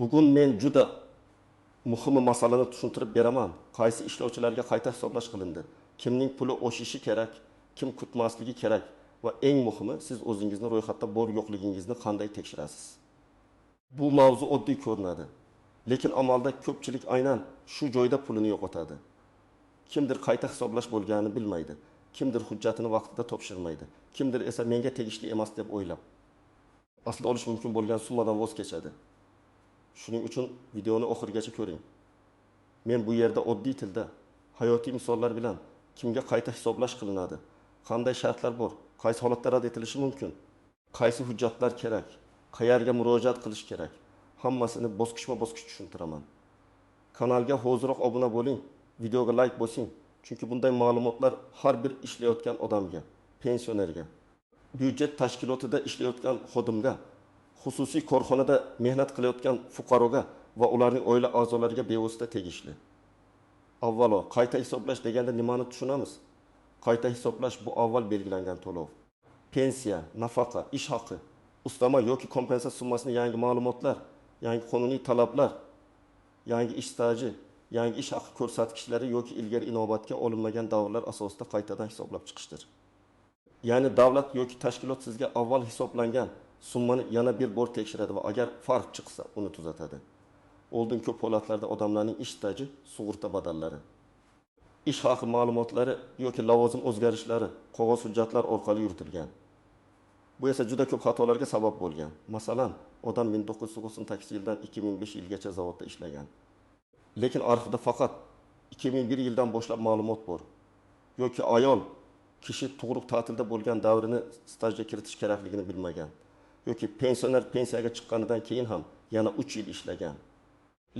Bugun men juda muhim masalani tushuntirib beraman. Qaysi ishlovchilarga qayta hisoblash qilindi? Kimning puli o'shishi kerak, kim kutmasligi kerak va eng muhimi siz o'zingizni ro'yxatda bor yo'qligingizni qanday tekshirasiz? Bu mavzu oddiy ko'rinadi, lekin amalda ko'pchilik aynan shu joyda pulini yo'qotadi. Kimdir qayta hisoblash bo'lganini bilmaydi, kimdir hujjatini vaqtida topshirmaydi, kimdir esa menga tegishli emas deb o'ylab aslida olish mumkin bo'lgan summadan voz kechadi. Shuning uchun videoni oxirigacha ko'ring. Men bu yerda oddiy tilda, hayotiy misollar bilan kimga qayta hisoblash qilinadi, qanday shartlar bor, qaysi holatda rad etilishi mumkin, qaysi hujjatlar kerak, qayerga murojaat qilish kerak, hammasini bosqichma-bosqich tushuntiraman. Kanalga hoziroq obuna bo'ling, videoga like bosing, chunki bunday ma'lumotlar har bir ishlayotgan odamga, pensionerga, byudjet tashkilotida ishlayotgan xodimga, xususiy korxonada mehnat qilayotgan fuqaroga va ularning oila a'zolariga bevosita tegishli. Avvalo, qayta hisoblash deganda nimani tushunamiz? Qayta hisoblash bu avval belgilangan to'lov. Pensiya, nafaqa, ish haqi, ustama yoki kompensatsiya summasini yangi ma'lumotlar, yangi qonuniy talablar, yangi ish staji, yangi ish haqi ko'rsatkichlari yoki ilgari inobatga olinmagan davrlar asosida qaytadan hisoblab chiqishdir. Ya'ni davlat yoki tashkilot sizga avval hisoblangan summani yana bir bor tekshiradi va agar farq chiqsa uni tuzatadi. Oldin ko'p holatlarda odamlarning ish staji, sug'urta badallari, ish haqi ma'lumotlari yoki lavozim o'zgarishlari qog'oz hujjatlar orqali yuritilgan. Bu esa juda ko'p xatolarga sabab bo'lgan. Masalan, odam 1998 yildan 2005 yilgacha zavodda ishlagan. Lekin arxivda faqat 2001 yildan boshlab ma'lumot bor. Yoki ayol kishi tug'ruq ta'tilda bo'lgan davrini stajga kiritish kerakligini bilmagan. Yoki pensioner pensiyaga chiqqanidan keyin ham yana 3 yil ishlagan.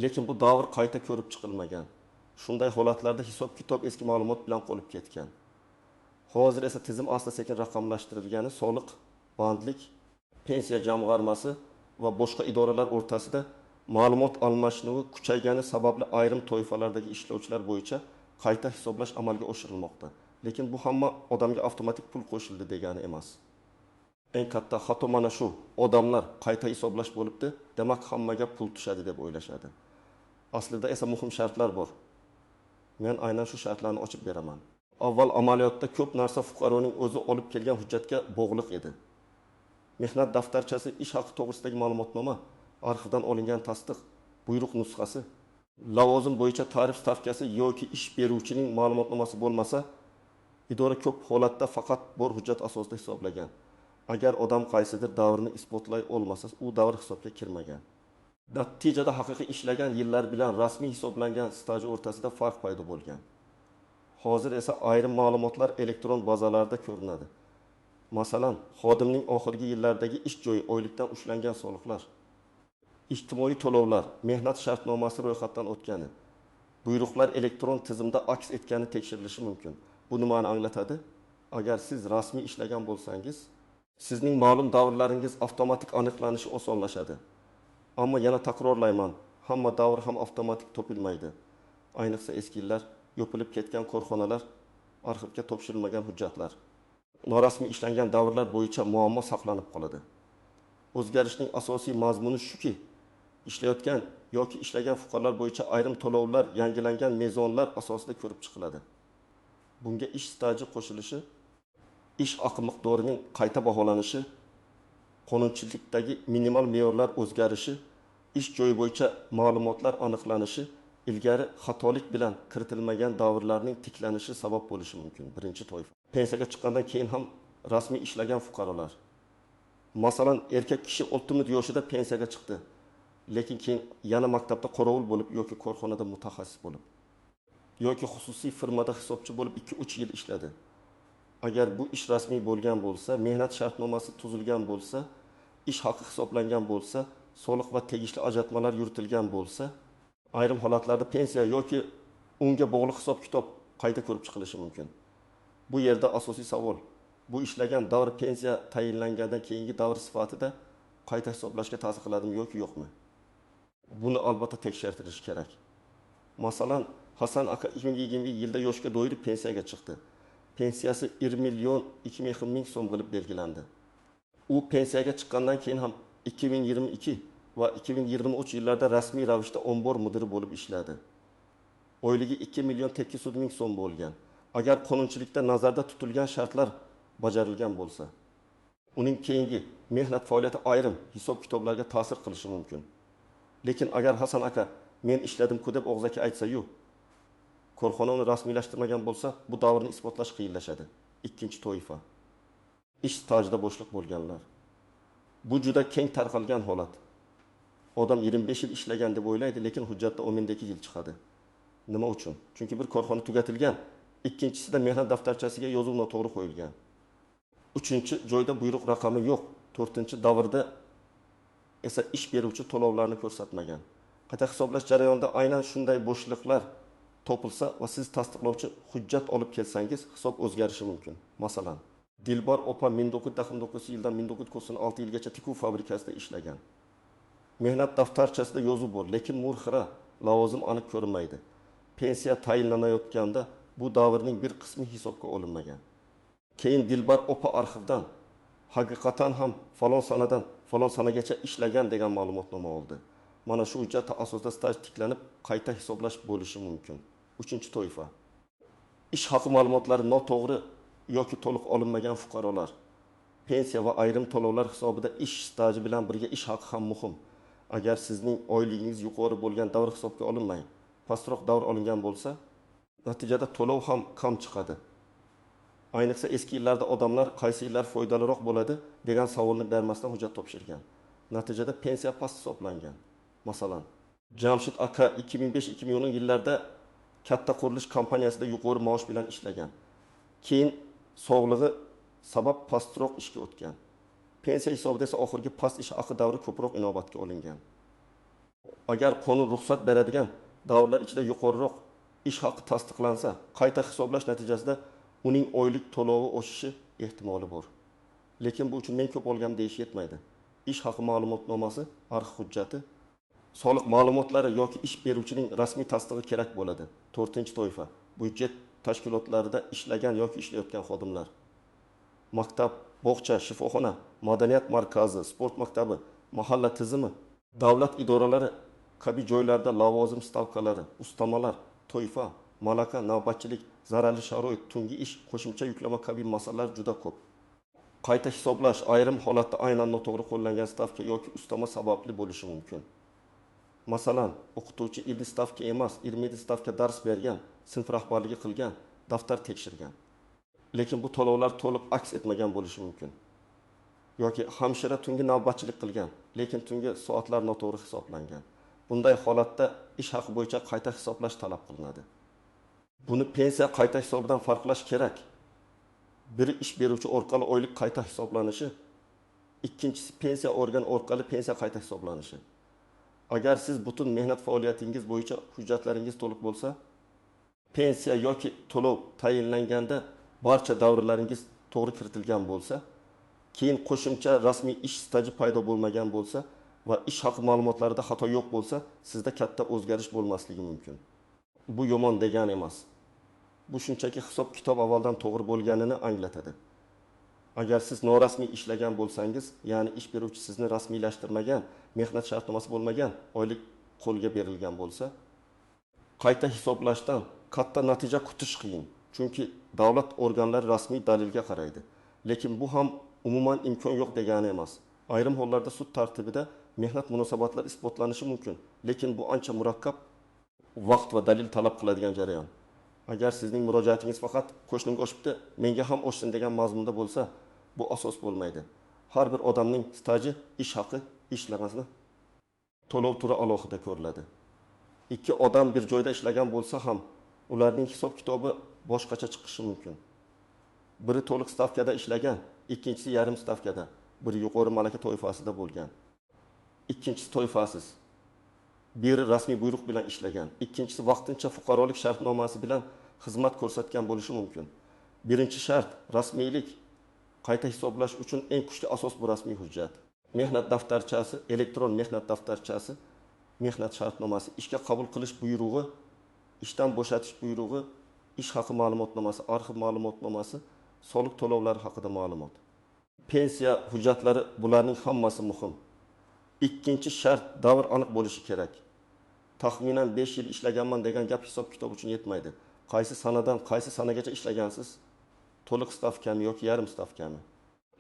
Lekin bu davr qayta ko'rib chiqilmagan. Shunday holatlarda hisob-kitob eski ma'lumot bilan qolib ketgan. Hozir esa tizim asta-sekin raqamlashtirilgani soliq, bandlik, pensiya jamg'armasi va boshqa idoralar o'rtasida ma'lumot almashinuvi kuchaygani sababli ayrim toifalardagi ishlovchilar bo'yicha qayta hisoblash amalga oshirilmoqda. Lekin bu hamma odamga avtomatik pul qo'shildi degani emas. Eng katta xato mana shu. Odamlar qayta hisoblash bo'libdi, demak hammaga pul tushadi deb o'ylashadi. Aslida esa muhim shartlar bor. Men aynan shu shartlarni ochib beraman. Avval amaliyotda ko'p narsa fuqaroning o'zi olib kelgan hujjatga bog'liq edi. Mehnat daftarchasi, ish haqi to'g'risidagi ma'lumotnoma, arxivdan olingan tasdiq, buyruq nusxasi, lavozim bo'yicha tarif stavkasi yoki ish beruvchining ma'lumotnomasi bo'lmasa, idora ko'p holatda faqat bor hujjat asosida hisoblagan. Agar odam qaysidir davrni isbotlay olmasa, u davr hisobga kirmagan. Natijada haqiqiy ishlagan yillar bilan rasmiy hisoblangan staj o'rtasida farq paydo bo'lgan. Hozir esa ayrim ma'lumotlar elektron bazalarda ko'rinadi. Masalan, xodimning oxirgi yillardagi ish joyi, oylikdan ushlangan soliqlar, ijtimoiy to'lovlar, mehnat shartnomasi ro'yxatdan o'tgani, buyruqlar elektron tizimda aks etgani tekshirilishi mumkin. Bu nimani anglatadi? Agar siz rasmiy ishlagan bo'lsangiz, sizning ma'lum davrlaringiz avtomatik aniqlanishi osonlashadi. Ammo yana takrorlayman, hamma davr ham avtomatik topilmaydi. Ayniqsa eski yillar, yopilib ketgan korxonalar, arxivga topshirilmagan hujjatlar, norasmiy ishlangan davrlar bo'yicha muammo saqlanib qoladi. O'zgarishning asosiy mazmuni shuki, ishlayotgan yoki ishlagan fuqarolar bo'yicha ayrim to'lovlar yangilangan mezonlar asosida ko'rib chiqiladi. Bunga ish staji qo'shilishi, ish haqi miqdorining qayta baholanishi, qonunchilikdagi minimal me'yorlar o'zgarishi, ish joyi bo'yicha ma'lumotlar aniqlanishi, ilgari xatolik bilan kiritilmagan davrlarning tiklanishi sabab bo'lishi mumkin. Birinchi toifa. Pensiyaga chiqqandan keyin ham rasmiy ishlagan fuqarolar. Masalan, erkak kishi 60 yoshida pensiyaga chiqdi, lekin keyin yana maktabda qorovul bo'lib yoki korxonada mutaxassis bo'lib yoki xususiy firmada hisobchi bo'lib 2-3 yil ishladi. Agar bu ish rasmiy bo'lgan bo'lsa, mehnat shartnomasi tuzilgan bo'lsa, ish haqi hisoblangan bo'lsa, soliq va tegishli ajratmalar yuritilgan bo'lsa, ayrim holatlarda pensiya yoki unga bog'liq hisob-kitob qayta ko'rib chiqilishi mumkin. Bu yerda asosiy savol, bu ishlagan davr pensiya tayinlangandan keyingi davr sifatida qayta hisoblashga ta'sir qiladimi yoki yo'qmi? Buni albatta tekshirtirish kerak. Masalan, Hasan aka 2020 yilda yoshga do'yib pensiyaga chiqdi. Pensiyasi 1.200.000 so'm bo'lib belgilandi. U pensiyaga chiqqandan keyin ham 2022 va 2023 yillarda rasmiy ravishda ombor mudiri bo'lib ishladi. Oyligi 2 million 800 ming so'm bo'lgan. Agar qonunchilikda nazarda tutilgan shartlar bajarilgan bo'lsa, uning keyingi mehnat faoliyati ayrim hisob-kitoblarga ta'sir qilishi mumkin. Lekin agar Hasan aka men ishladim-ku deb og'zaki aytsa-yu, korxona uni rasmiylashtirmagan bo'lsa, bu davrni isbotlash qiyinlashadi. Ikkinchi toifa. Ish stajida bo'shliq bo'lganlar. Bu juda keng tarqalgan holat. Odam 25 yil ishlagan deb o'ylaydi, lekin hujjatda 12 yil chiqadi. Nima uchun? Chunki bir korxona tugatilgan, ikkinchisida mehnat daftarchasiga yozuv noto'g'ri qo'yilgan. Uchinchi joyda buyruq raqami yo'q. To'rtinchi davrda esa ish beruvchi to'lovlarni ko'rsatmagan. Qayta hisoblash jarayonida aynan shunday bo'shliqlar topilsa va siz tasdiqlovchi hujjat olib kelsangiz, hisob o'zgarishi mumkin. Masalan, Dilbar opa 1999 yildan 1996 yilgacha tikuv fabrikasida ishlagan. Mehnat daftarchasida yozuv bor, lekin murxira lavozim aniq ko'rinmaydi. Pensiya tayinlanayotganda bu davrning bir qismi hisobga olinmagan. Keyin Dilbar opa arxivdan haqiqatan ham falon sanadan falon sanagacha ishlagan degan ma'lumotnoma oldi. Mana shu hujjat asosida staj tiklanib, qayta hisoblash bo'lishi mumkin. Uchinchi toifa. Ish haqi ma'lumotlari noto'g'ri yoki to'liq olinmagan fuqarolar. Pensiya va ayrim to'lovlar hisobida ish staji bilan birga ish haqi ham muhim. Agar sizning oyligingiz yuqori bo'lgan davr hisobga olinmay, pastroq davr olingan bo'lsa, natijada to'lov ham kam chiqadi. Ayniqsa eski yillarda odamlar qaysi yillar foydaliroq bo'ladi degan savolni bermasdan hujjat topshirgan. Natijada pensiya past hisoblangan. Masalan, Jamshid aka 2005-2010 yillarda katta qurilish kompaniyasida yuqori maosh bilan ishlagan. Keyin sog'lig'i sabab pastroq ishga o'tgan. Pensiya hisobida esa oxirgi past ish haqi davri ko'proq inobatga olingan. Agar qonun ruxsat beradigan davrlar ichida yuqoriroq ish haqi tasdiqlansa, qayta hisoblash natijasida uning oylik to'lovi oshishi ehtimoli bor. Lekin bu uchun men ko'p olgam deyish yetmaydi. Ish haqi ma'lumotnomasi, arxiv hujjati, soliq ma'lumotlari yoki ish beruvchining rasmiy tasdig'i kerak bo'ladi. 4-toifa. Budjet tashkilotlarida ishlagan yoki ishlayotgan xodimlar. Maktab, bog'cha, shifoxona, madaniyat markazi, sport maktabi, mahalla tizimi, davlat idoralari kabi joylarda lavozim stavkalari, ustamalar, toifa, malaka, navbatchilik, zararli sharoit, tungi ish, qo'shimcha yuklama kabi masalalar juda ko'p. Qayta hisoblash ayrim holatda aynan noto'g'ri qo'llangan stavka yoki ustama sababli bo'lishi mumkin. Masalan, o'qituvchi 20 stavka emas, 27 stavka dars bergan, sinf rahbarligi qilgan, daftar tekshirgan. Lekin bu to'lovlar to'liq aks etmagan bo'lishi mumkin. Yoki hamshira tungi navbatchilik qilgan, lekin tungi soatlar noto'g'ri hisoblangan. Bunday holatda ish haqi bo'yicha qayta hisoblash talab qilinadi. Buni pensiya qayta hisobidan farqlash kerak. Biri ish beruvchi orqali oylik qayta hisoblanishi, ikkinchisi pensiya organi orqali pensiya qayta hisoblanishi. Agar siz butun mehnat faoliyatingiz bo'yicha hujjatlaringiz to'liq bo'lsa, pensiya yoki to'lov tayinlanganda barcha davrlaringiz to'g'ri kiritilgan bo'lsa, keyin qo'shimcha rasmiy ish staji paydo bo'lmagan bo'lsa va ish haqi ma'lumotlarida xato yo'q bo'lsa, sizda katta o'zgarish bo'lmasligi mumkin. Bu yomon degani emas. Bu shunchaki hisob-kitob avvaldan to'g'ri bo'lganini anglatadi. Agar siz norasmiy ishlagan bo'lsangiz, ya'ni ish beruvchi sizni rasmiylashtirmagan, mehnat shartnomasi bo'lmagan, oylik qo'lga berilgan bo'lsa, qayta hisoblashdan katta natija kutish qiyin. Chunki davlat organlari rasmiy dalilga qaraydi. Lekin bu ham umuman imkon yo'q degani emas. Ayrim hollarda sud tartibida mehnat munosabatlari isbotlanishi mumkin, lekin bu ancha murakkab, vaqt va dalil talab qiladigan jarayon. Agar sizning murojaatingiz faqat qo'shnimga oshibdi, menga ham oshsin degan mazmunda bo'lsa, bu asos bo'lmaydi. Har bir odamning staji, ish haqi, ishlamasini to'lov turi alohida ko'riladi. Ikki odam bir joyda ishlagan bo'lsa ham, ularning hisob-kitobi boshqacha chiqishi mumkin. Biri to'liq stavkada ishlagan, ikkinchisi yarim stavkada, biri yuqori malaka toifasida bo'lgan. Ikkinchisi toifasiz. Biri rasmiy buyruq bilan ishlagan, ikkinchisi vaqtincha fuqarolik shartnomasi bilan xizmat ko'rsatgan bo'lishi mumkin. Birinchi shart rasmiylik. Qayta hisoblash uchun eng kuchli asos bu rasmiy hujjat. Mehnat daftarchasi, elektron mehnat daftarchasi, mehnat shartnomasi, ishga qabul qilish buyrug'i, ishdan bo'shatish buyrug'i, ish haqi ma'lumotnomasi, arxiv ma'lumotnomasi, soliq to'lovlari haqida ma'lumot. Pensiya hujjatlari bularning hammasi muhim. Ikkinchi shart davr aniq bo'lishi kerak. Taxminan 5 yil ishlaganman degan gap hisob kitob uchun yetmaydi. Qaysi sanadan qaysi sanagacha ishlagansiz? To'liq stavkami yoki yarim stavkami?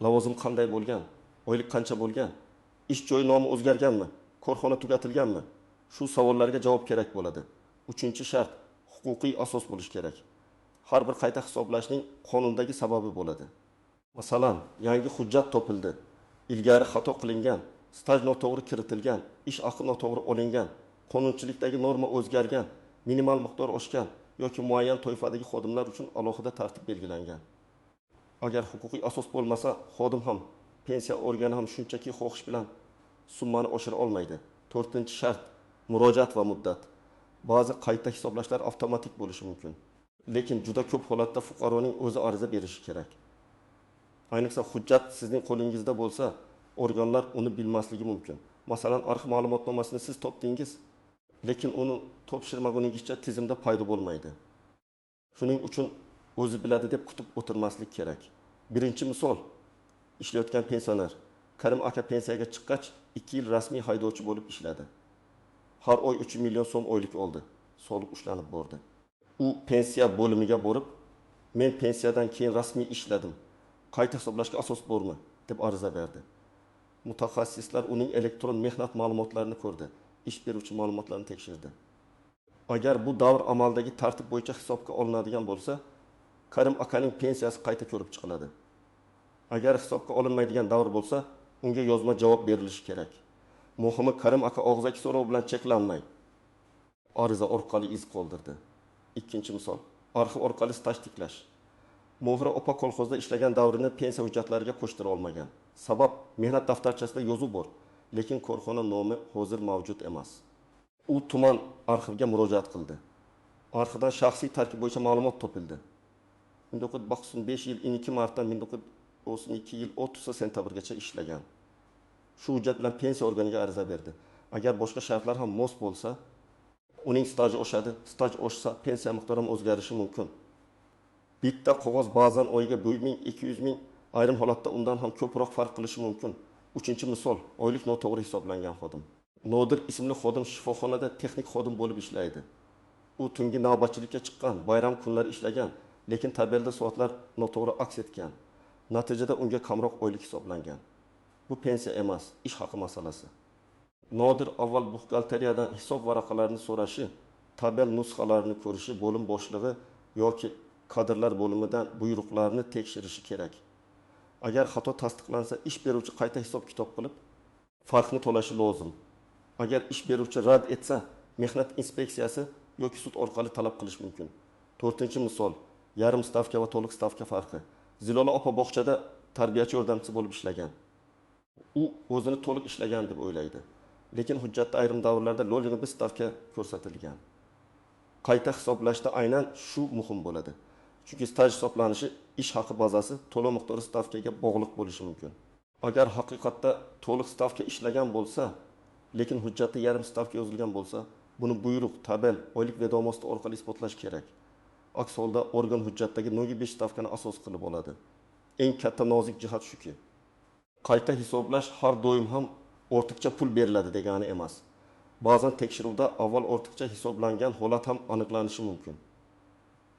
Lavozim qanday bo'lgan? Oylik qancha bo'lgan? Ish joyi nomi o'zgarganmi? Korxona tugatilganmi? Shu savollarga javob kerak bo'ladi. Uchinchi shart huquqiy asos bo'lishi kerak. Har bir qayta hisoblashning qonundagi sababi bo'ladi. Masalan, yangi hujjat topildi. Ilgari xato qilingan, staj noto'g'ri kiritilgan, ish haqi noto'g'ri olingan, qonunchilikdagi norma o'zgargan, minimal miqdor oshgan yoki muayyan toifadagi xodimlar uchun alohida tartib belgilangan. Agar huquqiy asos bo'lmasa, xodim ham, pensiya organi ham shunchaki xohish bilan summani oshira olmaydi. 4-shart murojaat va muddat. Ba'zi qayta hisoblashlar avtomatik bo'lishi mumkin. Lekin juda ko'p holatda fuqaroning o'zi ariza berishi kerak. Ayniqsa hujjat sizning qo'lingizda bo'lsa, organlar uni bilmasligi mumkin. Masalan, arxiv ma'lumotnomasini siz topdingiz, lekin uni topshirmaguningizcha tizimda paydo bo'lmaydi. Shuning uchun o'zi biladi deb kutib o'tirmaslik kerak. Birinchi misol, ishlayotgan pensioner Karim aka pensiyaga chiqqach 2 yil rasmiy haydovchi bo'lib ishladi. Har oy 3 million so'm oylik oldi. Soliq ushlanib bordi. U pensiya bo'limiga borib, men pensiyadan keyin rasmiy ishladim. Qayta hisoblashga asos bormi deb ariza berdi. Mutaxassislar uning elektron mehnat ma'lumotlarini ko'rdi. Ish beruvchi ma'lumotlarni tekshirdi. Agar bu davr amaldagi tartib bo'yicha hisobga olinadigan bo'lsa, Karim akaning pensiyasi qayta ko'rib chiqiladi. Agar hisobga olinmaydigan davr bo'lsa, unga yozma javob berilishi kerak. Muhimi, Karim aka og'zaki so'rov bilan cheklanmay, ariza orqali iz qoldirdi. Ikkinchi misol, arxiv orqali staj tiklash. Mohira opa kolxozda ishlagan davrini pensiya hujjatlariga qo'shtira olmagan. Sabab, mehnat daftarchasida yozuv bor, lekin korxona nomi hozir mavjud emas. U tuman arxivga murojaat qildi. Arxivdan shaxsiy tarkib bo'yicha ma'lumot topildi. 1995 yil 2 martdan 1992 yil 30 sentabrgacha ishlagan. Shu hujjat bilan pensiya organiga ariza berdi. Agar boshqa shartlar ham mos bo'lsa, uning staji oshadi. Staj oshsa, pensiya miqdori ham o'zgarishi mumkin. Bitta qog'oz ba'zan oyiga 1 ming, 200 ming, ayrim holatda undan ham ko'proq farq qilishi mumkin. Uchinchi misol, oylik noto'g'ri hisoblangan xodim. Nodir ismli xodim shifoxonada texnik xodim bo'lib ishlaydi. U tungi navbatchilikka chiqqan, bayram kunlari ishlagan, lekin tabelda soatlar noto'g'ri aks etgan. Natijada unga kamroq oylik hisoblangan. Bu pensiya emas, ish haqi masalasi. Nodir avval buxgalteriyadan hisob varaqalarini so'rashi, tabel nusxalarini ko'rishi bo'lim boshlig'i yoki kadrlar bo'limidan buyruqlarni tekshirishi kerak. Agar xato tasdiqlansa, ish beruvchi qayta hisob kitob qilib, farqni to'lashi lozim. Agar ish beruvchi rad etsa, mehnat inspeksiyasi yoki sud orqali talab qilish mumkin. 4-misol, yarim stavka va to'liq stavka farqi. Zilola opa bog'chada tarbiyachi yordamchisi bo'lib ishlagan. U o'zini to'liq ishlagan deb o'ylaydi. Lekin hujjatda ayrim davrlarda lo'lig'i bir stavka ko'rsatilgan. Qayta hisoblashda aynan shu muhim bo'ladi. Chunki staj hisoblanishi ish haqi bazasi to'lov miqdori stavkaga bog'liq bo'lishi mumkin. Agar haqiqatda to'liq stavka ishlagan bo'lsa, lekin hujjatda yarim stavka yozilgan bo'lsa, buni buyruq, tabel, oylik vedomosti orqali isbotlash kerak. Aks holda organ hujjatdagi 0,5 stavkani asos qilib oladi. Eng katta nozik jihat shuki, qayta hisoblash har doim ham ortiqcha pul beriladi degani emas. Ba'zan tekshiruvda avval ortiqcha hisoblangan holat ham aniqlanishi mumkin.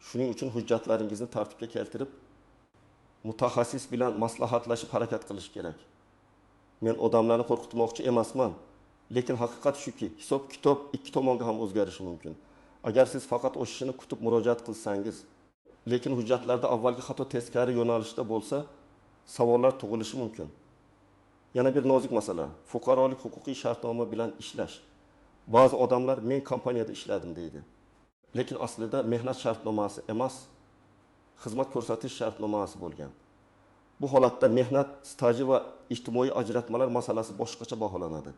Shuning uchun hujjatlaringizni tartibga keltirib, mutaxassis bilan maslahatlashib harakat qilish kerak. Men odamlarni qo'rqitmoqchi emasman, lekin haqiqat shuki, hisob-kitob ikki tomonga ham o'zgarishi mumkin. Agar siz faqat oshishini kutib murojaat qilsangiz, lekin hujjatlarda avvalgi xato teskari yo'nalishda bo'lsa, savollar tug'ilishi mumkin. Yana bir nozik masala, fuqarolik huquqiy shartnoma bilan ishlash. Ba'zi odamlar men kompaniyada ishladim deydi. Lekin aslida mehnat shartnomasi emas, xizmat ko'rsatish shartnomasi bo'lgan. Bu holatda mehnat staji va ijtimoiy ajratmalar masalasi boshqacha baholanadi.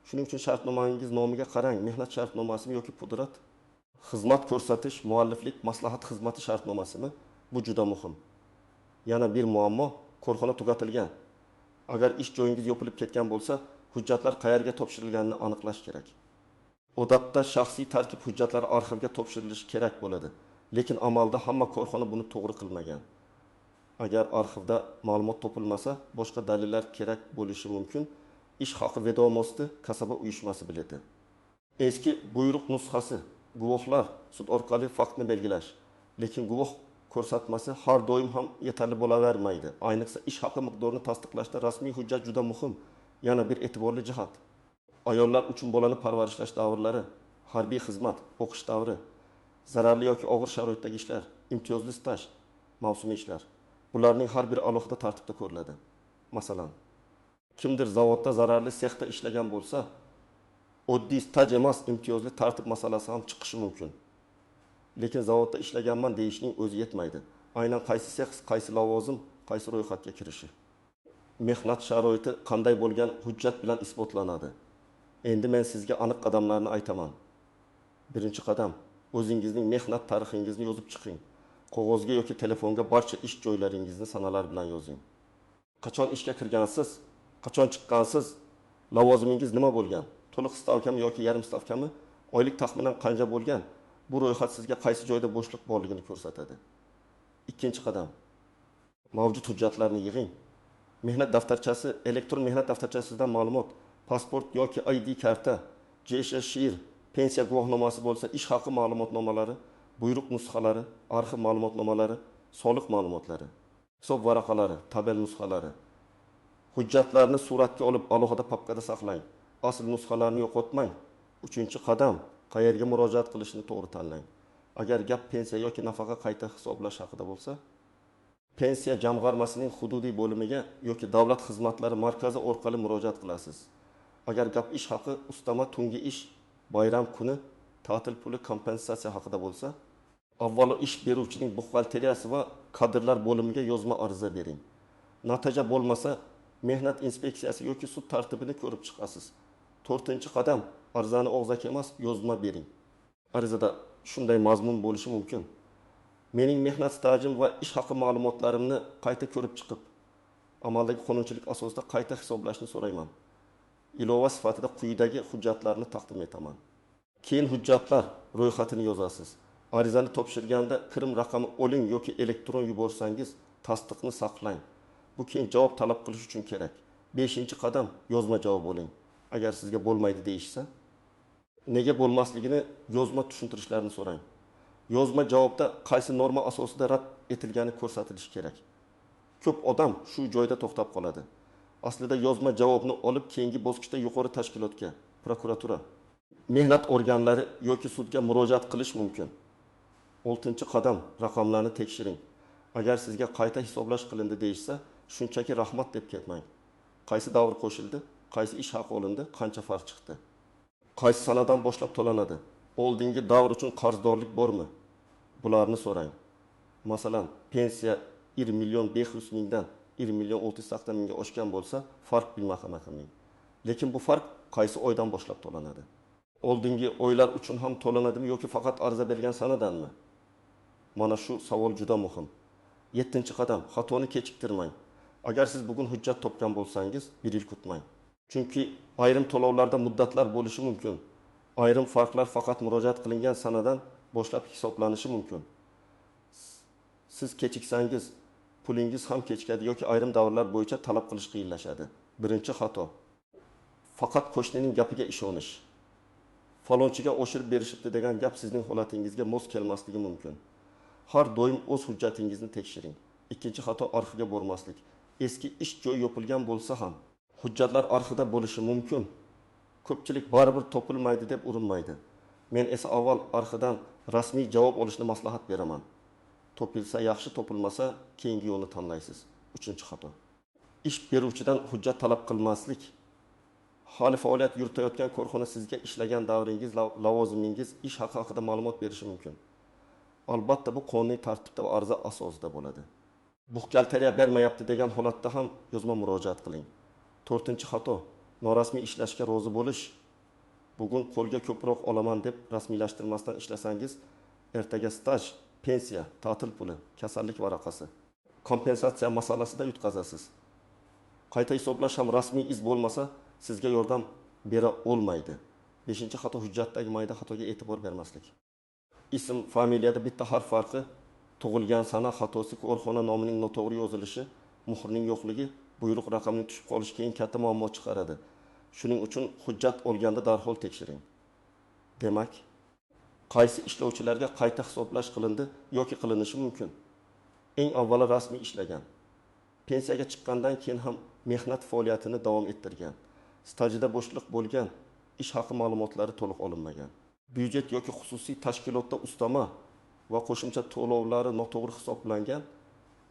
Shuning uchun shartnomangiz nomiga qarang, mehnat shartnomasimi yoki pudrat? Xizmat ko'rsatish, mualliflik, maslahat xizmati shartnomasimi? Bu juda muhim. Yana bir muammo, korxona tugatilgan. Agar ish joyingiz yopilib ketgan bo'lsa, hujjatlar qayerga topshirilganini aniqlash kerak. Odatda shaxsiy tarkib hujjatlari arxivga topshirilishi kerak bo'ladi, lekin amalda hamma korxona buni to'g'ri qilmagan. Agar arxivda ma'lumot topilmasa, boshqa dalillar kerak bo'lishi mumkin. ish haqi vedomosti kasaba uyushmasi bileti. Eski buyruq nusxasi, guvohlar sud orqali faktni belgilash. Lekin guvoh ko'rsatmasi har doim ham yetarli bo'lavermaydi. Ayniqsa ish haqi miqdorini tasdiqlashda rasmiy hujjat juda muhim. Yana bir e'tiborli jihat. Ayollar uchun bolani parvarishlash davrlari, harbiy xizmat, o'qish davri, zararli yoki og'ir sharoitdagi ishlar, imtiyozli staj, mavsumiy ishlar. Bularning har biri alohida tartibda ko'riladi. Masalan, kimdir zavodda zararli sexda ishlagan bo'lsa, oddiy staj emas, imtiyozli tartib masalasi ham chiqishi mumkin. Lekin zavodda ishlaganman deyishning o'zi yetmaydi. Aynan qaysi sex, qaysi lavozim, qaysi ro'yxatga kirishi. Mehnat sharoiti qanday bo'lgan hujjat bilan isbotlanadi. Endi men sizga aniq qadamlarni aytaman. Birinchi qadam, o'zingizning mehnat tarixingizni yozib chiqing. Qog'ozga yoki telefonga barcha ish joylaringizni sanalar bilan yozing. Qachon ishga kirgansiz, qachon chiqqansiz, lavozimingiz nima bo'lgan? To'liq stavkami yoki yarim stavkami? Oylik taxminan qancha bo'lgan? Bu ro'yxat sizga qaysi joyda bo'shliq borligini ko'rsatadi. Ikkinchi qadam, mavjud hujjatlarni yig'ing. Mehnat daftarchasi, elektron mehnat daftarchasidan ma'lumot, pasport yoki ID karta, JSHIR, pensiya guvohnomasi bo'lsa, ish haqi ma'lumotnomalari, buyruq nusxalari, arxiv ma'lumotnomalari, soliq ma'lumotlari, hisob varaqalari, tabel nusxalari. Hujjatlarni suratga olib alohida papkada saqlang. Asl nusxalarni yo'qotmang. Uchinchi qadam, qayerga murojaat qilishni to'g'ri tanlang. Agar gap pensiya yoki nafaqa qayta hisoblash haqida bo'lsa, pensiya jamg'armasining hududiy bo'limiga yoki davlat xizmatlari markazi orqali murojaat qilasiz. Agar gap ish haqi, ustama, tungi ish, bayram kuni, ta'til puli kompensatsiya haqida bo'lsa, avvalo ish beruvchining buxgalteriyasi va kadrlar bo'limiga yozma ariza bering. Natija bo'lmasa, mehnat inspeksiyasi yoki sud tartibini ko'rib chiqasiz. To'rtinchi qadam, arizani og'zaki emas, yozma bering. Arizada shunday mazmun bo'lishi mumkin. Mening mehnat stajim va ish haqi ma'lumotlarimni qayta ko'rib chiqib, amaldagi qonunchilik asosida qayta hisoblashni so'rayman. Ilova sifatida quyidagi hujjatlarni taqdim etaman. Keyin hujjatlar ro'yxatini yozasiz. Arizani topshirganda kirim raqami oling yoki elektron yuborsangiz, tasdiqni saqlang. Bu keyin javob talab qilish uchun kerak. 5-qadam, yozma javob oling. Agar sizga bo'lmaydi deyishsa, nega bo'lmasligini yozma tushuntirishlarini so'rang. Yozma javobda qaysi norma asosida rad etilgani ko'rsatilishi kerak. Ko'p odam shu joyda to'xtab qoladi. Aslida yozma javobni olib keyingi bosqichda yuqori tashkilotga, prokuratura, mehnat organlari yoki sudga murojaat qilish mumkin. 6-qadam, raqamlarni tekshiring. Agar sizga qayta hisoblash qilindi deyishsa, shunchaki rahmat deb ketmang. Qaysi davr qo'shildi, qaysi ish haqi olindi, qancha farq chiqdi? Qaysi sanadan boshlab to'lanadi? Oldingi davr uchun qarzdorlik bormi? Bularni so'rang. Masalan, pensiya 1.500.000 dan 1.680.000 ga oshgan bo'lsa, farq bilmahama qilmang. Lekin bu farq qaysi oydan boshlab to'lanadi? Oldingi oylar uchun ham to'lanadimi yoki faqat ariza bergan sanadanmi? Mana shu savol juda muhim. 7-qadam, xatoni kechiktirmang. Agar siz bugun hujjat topgan bo'lsangiz, 1 yil kutmang. Chunki ayrim to'lovlarda muddatlar bo'lishi mumkin. Ayrim farqlar faqat murojaat qilingan sanadan boshlab hisoblanishi mumkin. Siz kechiksangiz, pulingiz ham kechikadi yoki ayrim davrlar bo'yicha talab qilish qiyinlashadi. Birinchi xato. Faqat qo'shnining gapiga ishonish. Falonchiga oshirib berishibdi degan gap sizning holatingizga mos kelmasligi mumkin. Har doim o'z hujjatingizni tekshiring. Ikkinchi xato, arxivga bormaslik. Eski ish joyi yopilgan bo'lsa ham, hujjatlar arxivda bo'lishi mumkin. Ko'pchilik baribir topilmaydi deb urinmaydi. Men esa avval arxivdan rasmiy javob olishni maslahat beraman. Topilsa yaxshi, topilmasa keyingi yo'lni tanlaysiz. 3-xato. Ish beruvchidan hujjat talab qilmaslik. Hali faoliyat yuritayotgan korxona sizga ishlagan davringiz, lavozimingiz, ish haqi haqida ma'lumot berishi mumkin. Albatta bu qonuniy tartibda va ariza asosida bo'ladi. Buxgalteriya bermayapti degan holatda ham yozma murojaat qiling. 4-xato, norasmiy ishlashga rozi bo'lish. Bugun qo'lga ko'proq olaman deb rasmiylashtirmasdan ishlasangiz, ertaga staj, pensiya, ta'til puli, kasallik varaqasi, kompensatsiya masalasida yutqazasiz. Qayta hisoblash ham rasmiy iz bo'lmasa, sizga yordam bera olmaydi. 5-xato, hujjatdagi mayda xatoga e'tibor bermaslik. Ism, familiyada bitta harf farqi, tug'ilgan sana xatosi, korxona nomining noto'g'ri yozilishi, muhrning yo'qligi, buyruq raqamining tushib qolishi keyin katta muammo chiqaradi. Shuning uchun hujjat olganda darhol tekshiring. Demak, qaysi ishlovchilarga qayta hisoblash qilindi yoki qilinishi mumkin? Eng avvalo rasmiy ishlagan, pensiyaga chiqqandan keyin ham mehnat faoliyatini davom ettirgan, stajida bo'shliq bo'lgan, ish haqi ma'lumotlari to'liq olinmagan, byudjet yoki xususiy tashkilotda ustama va qo'shimcha to'lovlari noto'g'ri hisoblangan,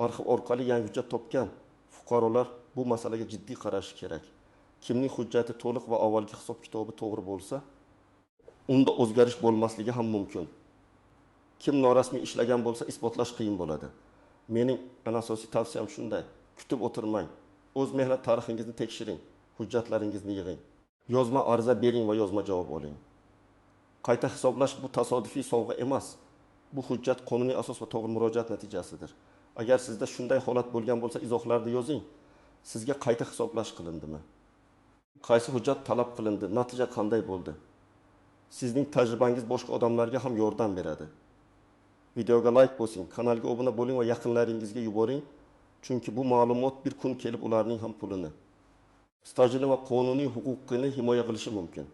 arxiv orqali yangi hujjat topgan fuqarolar bu masalaga jiddiy qarashi kerak. Kimning hujjati to'liq va avvalgi hisob kitobi to'g'ri bo'lsa, unda o'zgarish bo'lmasligi ham mumkin. Kim norasmiy ishlagan bo'lsa, isbotlash qiyin bo'ladi. Mening asosiy tavsiyam shunday: kutib o'tirmang. O'z mehnat tarixingizni tekshiring, hujjatlaringizni yig'ing. Yozma ariza bering va yozma javob oling. Qayta hisoblash bu tasodifiy sovg'a emas. Bu hujjat qonuniy asos va to'g'ri murojaat natijasidir. Agar sizda shunday holat bo'lgan bo'lsa, izohlarda yozing. Sizga qayta hisoblash qilindimi? Qaysi hujjat talab qilindi? Natija qanday bo'ldi? Sizning tajribangiz boshqa odamlarga ham yordam beradi. Videoga like bosing, kanalga obuna bo'ling va yaqinlaringizga yuboring. Chunki bu ma'lumot bir kun kelib ularning ham pulini, stajini va qonuniy huquqini himoya qilishi mumkin.